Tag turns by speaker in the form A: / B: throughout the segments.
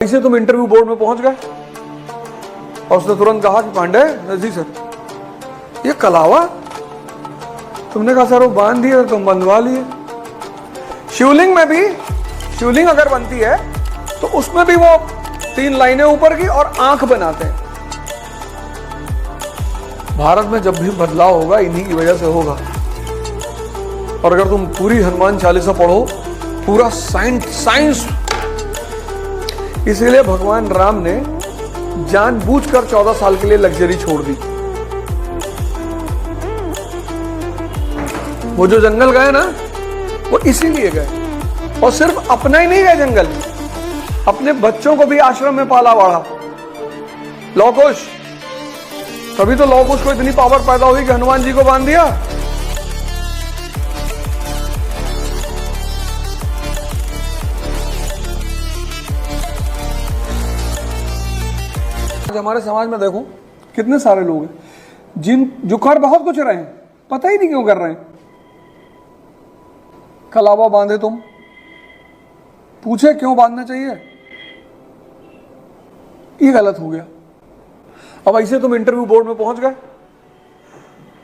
A: इसे तुम interview board में पहुंच गए और उसने तुरंत कहा कि पांडे जी सर ये कलावा। तुमने कहा सर वो बांध दिए, तुम बंधवा लिए। शिवलिंग में भी, शिवलिंग अगर बनती है तो उसमें भी वो 3 लाइनें ऊपर की और आंख बनाते हैं। भारत में जब भी बदलाव होगा इन्हीं की वजह से होगा। और अगर तुम पूरी हनुमान चालीसा पढ़ो, पूरा साइंस, इसीलिए भगवान राम ने जानबूझकर 14 साल के लिए लग्जरी छोड़ दी। वो जो जंगल गए ना, वो इसीलिए गए। और सिर्फ अपना ही नहीं गए जंगल, अपने बच्चों को भी आश्रम में पाला बाढ़ा। लौकुश, तभी तो लौकुश को इतनी पावर पैदा हुई कि हनुमान जी को बांध दिया। हमारे समाज में देखो कितने सारे लोग हैं जो कर बहुत कुछ रहे हैं, पता ही नहीं क्यों कर रहे हैं। कलावा बांधे तुम, पूछे क्यों बांधना चाहिए, ये गलत हो गया। अब ऐसे तुम इंटरव्यू बोर्ड में पहुंच गए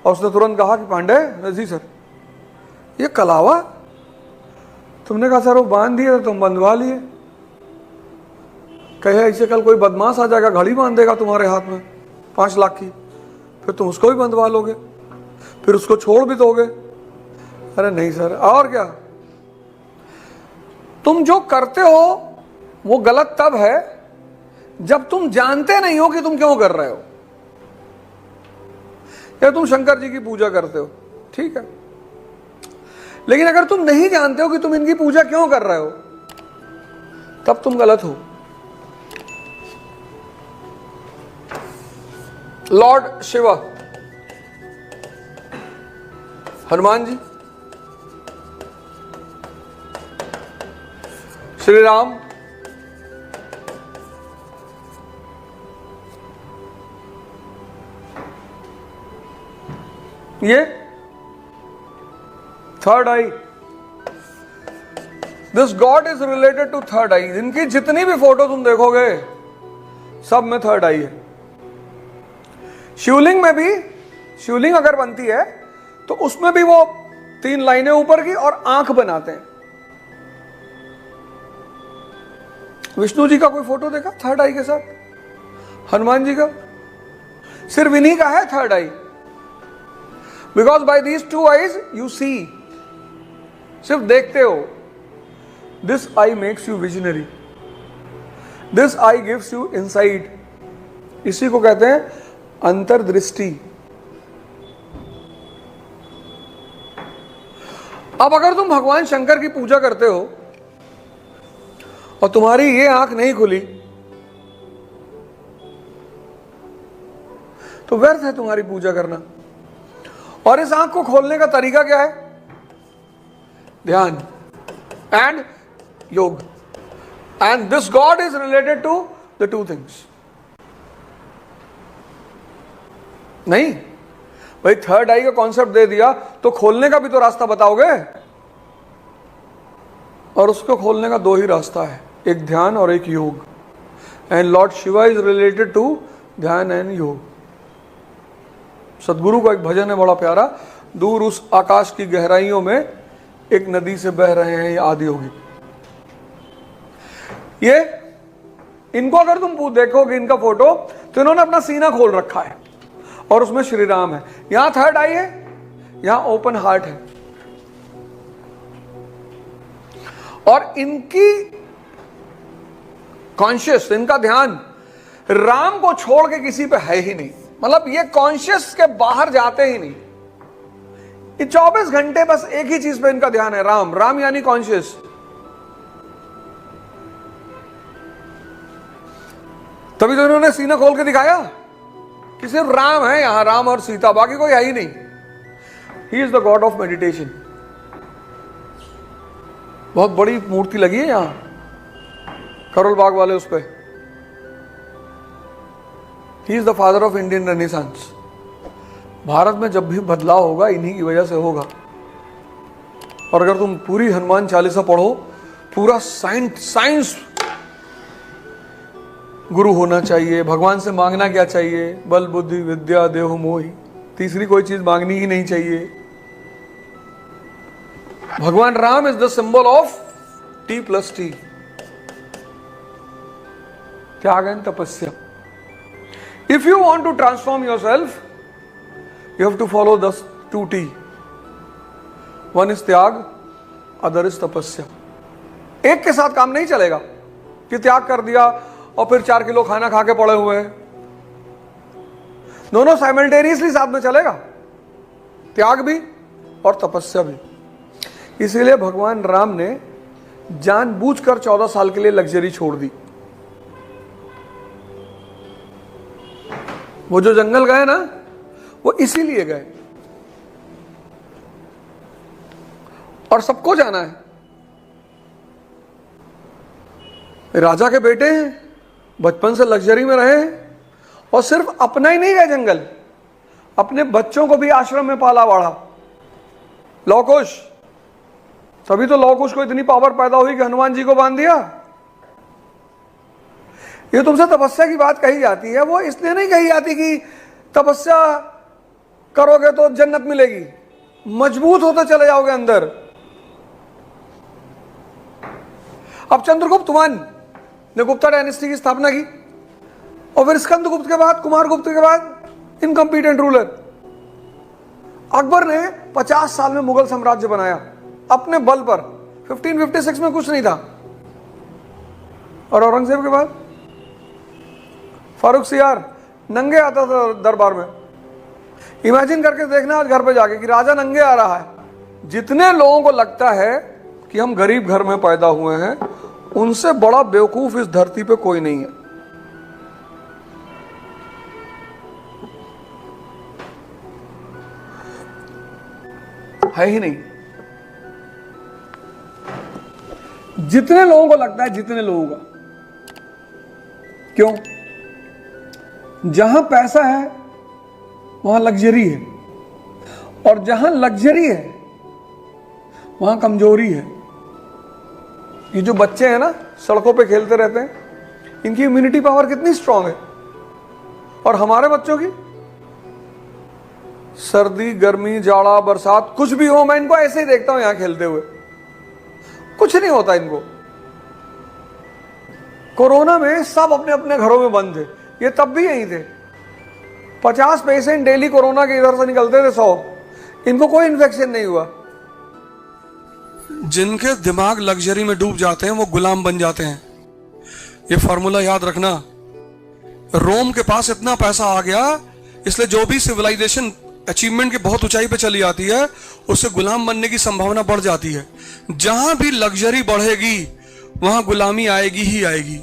A: और उसने तुरंत कहा कि पांडे जी सर ये कलावा। तुमने कहा सर वो बांध दिए, तुम बंधवा लिए। कहे ऐसे कल कोई बदमाश आ जाएगा, घड़ी बांध देगा तुम्हारे हाथ में 5 लाख की, फिर तुम उसको भी बंधवा लोगे, फिर उसको छोड़ भी दोगे। अरे नहीं सर, और क्या। तुम जो करते हो वो गलत तब है जब तुम जानते नहीं हो कि तुम क्यों कर रहे हो। या तुम शंकर जी की पूजा करते हो, ठीक है, लेकिन अगर तुम नहीं जानते हो कि तुम इनकी पूजा क्यों कर रहे हो, तब तुम गलत हो। लॉर्ड शिवा, हनुमान जी, श्री राम, ये third eye, this god is related to third eye. इनकी जितनी भी फोटो तुम देखोगे सब में थर्ड आई है। शिवलिंग में भी, शिवलिंग अगर बनती है तो उसमें भी वो 3 लाइनें ऊपर की और आंख बनाते हैं। विष्णु जी का कोई फोटो देखा थर्ड आई के साथ? हनुमान जी का सिर्फ इन्हीं का है third eye, because by these 2 eyes you see, सिर्फ देखते हो। This eye makes you visionary, this eye gives you insight. इसी को कहते हैं अंतर्दृष्टि। अब अगर तुम भगवान शंकर की पूजा करते हो और तुम्हारी ये आंख नहीं खुली तो व्यर्थ है तुम्हारी पूजा करना। और इस आंख को खोलने का तरीका क्या है? Dhyan and yoga. And this god is related to the 2 things. नहीं भाई, थर्ड आई का कॉन्सेप्ट दे दिया तो खोलने का भी तो रास्ता बताओगे। और उसको खोलने का 2 ही रास्ता है, एक ध्यान और एक योग। And Lord Shiva is related to dhyan and yoga. Sadhguru का एक भजन है बड़ा प्यारा, दूर उस आकाश की गहराइयों में एक नदी से बह रहे हैं ये आदियोगी। ये इनको अगर तुम देखोगे इनका फोटो तो इन्होंने अपना सीना खोल रखा है और उसमें श्री राम है। यहां थर्ड आई है, यहां ओपन हार्ट है। और इनकी कॉन्शियस, इनका ध्यान राम को छोड़ के किसी पे है ही नहीं। मतलब ये कॉन्शियस के बाहर जाते ही नहीं। ये 24 घंटे बस एक ही चीज पे इनका ध्यान है, राम। राम यानी कॉन्शियस। तभी तो इन्होंने सीना खोल के दिखाया कि सिर्फ राम है यहां, राम और सीता, बाकी कोई है ही नहीं। He is the God of meditation. बहुत बड़ी मूर्ति लगी है यहां करोल बाग वाले उस पे। He is the father of Indian renaissance. Bharat में जब भी बदलाव होगा इन्हीं की वजह से होगा। और अगर तुम पूरी हनुमान चालीसा पढ़ो, पूरा साइंस, गुरु होना चाहिए, भगवान से मांगना क्या चाहिए, बल बुद्धि विद्या देह मोहि, तीसरी कोई चीज मांगनी ही नहीं चाहिए। Bhagwan Ram is the symbol of T+T, tyag and tapasya. If you want to transform your self, you have to follow the 2T, one is tyag, other is tapasya. एक के साथ काम नहीं चलेगा कि त्याग कर दिया और फिर 4 किलो खाना खा के पड़े हुए हैं। दोनों साइमल्टेनियसली साथ में चलेगा, त्याग भी और तपस्या भी। इसीलिए भगवान राम ने जानबूझकर 14 साल के लिए लग्जरी छोड़ दी। वो जो जंगल गए ना, वो इसीलिए गए, और सबको जाना है। राजा के बेटे हैं, बचपन से लग्जरी में रहे हैं, और सिर्फ अपना ही नहीं गए जंगल, अपने बच्चों को भी आश्रम में पाला बाढ़ा। लौकुश, तभी तो लौकुश को इतनी पावर पैदा हुई कि हनुमान जी को बांध दिया। ये तुमसे तपस्या की बात कही जाती है, वो इसलिए नहीं कही जाती कि तपस्या करोगे तो जन्नत मिलेगी, मजबूत होते चले जाओगे अंदर। अब चंद्रगुप्त वन ने गुप्ता डायनेस्टी की स्थापना की, और फिर स्कंदगुप्त के बाद, कुमारगुप्त के बाद इनकम्पिटेंट रूलर। अकबर ने 50 साल में मुगल साम्राज्य बनाया अपने बल पर। 1556 में कुछ नहीं था, और औरंगजेब के बाद फारूक सियार नंगे आता था दरबार में। इमेजिन करके देखना आज घर पे जाके कि राजा नंगे आ रहा है। जितने लोगों को लगता है कि हम गरीब घर में पैदा हुए हैं, उनसे बड़ा बेवकूफ इस धरती पे कोई नहीं है ही नहीं। जितने लोगों को लगता है, जितने लोगों का, क्यों? जहां पैसा है वहां लग्जरी है, और जहां लग्जरी है वहां कमजोरी है। ये जो बच्चे हैं ना, सड़कों पे खेलते रहते हैं, इनकी इम्यूनिटी पावर कितनी स्ट्रांग है, और हमारे बच्चों की सर्दी गर्मी जाड़ा बरसात कुछ भी हो, मैं इनको ऐसे ही देखता हूं यहां खेलते हुए, कुछ नहीं होता इनको। कोरोना में सब अपने अपने घरों में बंद थे, ये तब भी यहीं थे। 50 पेशेंट डेली कोरोना के इधर से निकलते थे, 100, इनको कोई इन्फेक्शन नहीं हुआ। जिनके दिमाग लग्जरी में डूब जाते हैं वो गुलाम बन जाते हैं। ये फॉर्मूला याद रखना। रोम के पास इतना पैसा आ गया, इसलिए जो भी सिविलाइजेशन अचीवमेंट की बहुत ऊंचाई पे चली जाती है, उससे गुलाम बनने की संभावना बढ़ जाती है। जहां भी लग्जरी बढ़ेगी वहां गुलामी आएगी ही आएगी।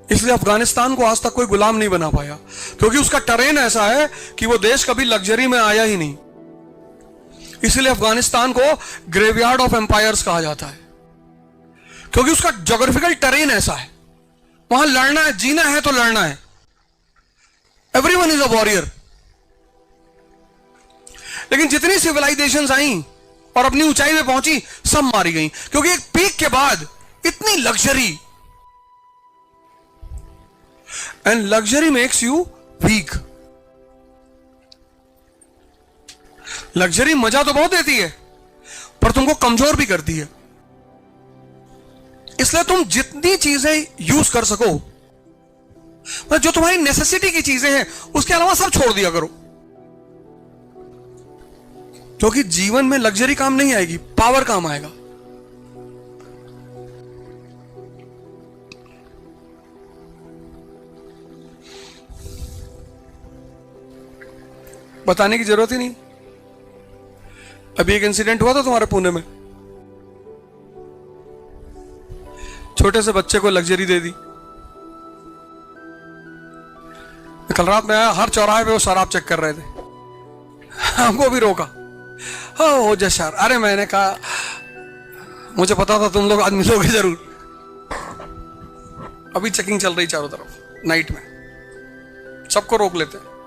A: इसलिए अफगानिस्तान को आज तक कोई गुलाम नहीं बना पाया, क्योंकि उसका टेरेन ऐसा है कि वो देश कभी लग्जरी में आया ही नहीं। इसलिए अफगानिस्तान को ग्रेवयार्ड ऑफ एम्पायर्स कहा जाता है, क्योंकि उसका ज्योग्राफिकल टेरेन ऐसा है। वहां लड़ना है, जीना है तो लड़ना है। Everyone is a warrior. लेकिन जितनी सिविलाइजेशंस आई और अपनी ऊंचाई में पहुंची, सब मारी गई, क्योंकि एक पीक के बाद इतनी luxury, and luxury makes you weak. Luxury मजा तो बहुत देती है, पर तुमको कमजोर भी करती है। इसलिए तुम जितनी चीजें यूज कर सको, जो तुम्हारी नेसेसिटी की चीजें हैं, उसके अलावा सब छोड़ दिया करो, क्योंकि जीवन में लग्जरी काम नहीं आएगी, पावर काम आएगा। बताने की जरूरत ही नहीं। अभी एक इंसिडेंट हुआ था तुम्हारे पुणे में, छोटे से बच्चे को लग्जरी दे दी। कल रात में आया, हर चौराहे पे वो शराब चेक कर रहे थे, हमको भी रोका। हो जशार, अरे मैंने कहा मुझे पता था तुम लोग आज मिलोगे जरूर। अभी चेकिंग चल रही चारों तरफ, नाइट में सबको रोक लेते हैं।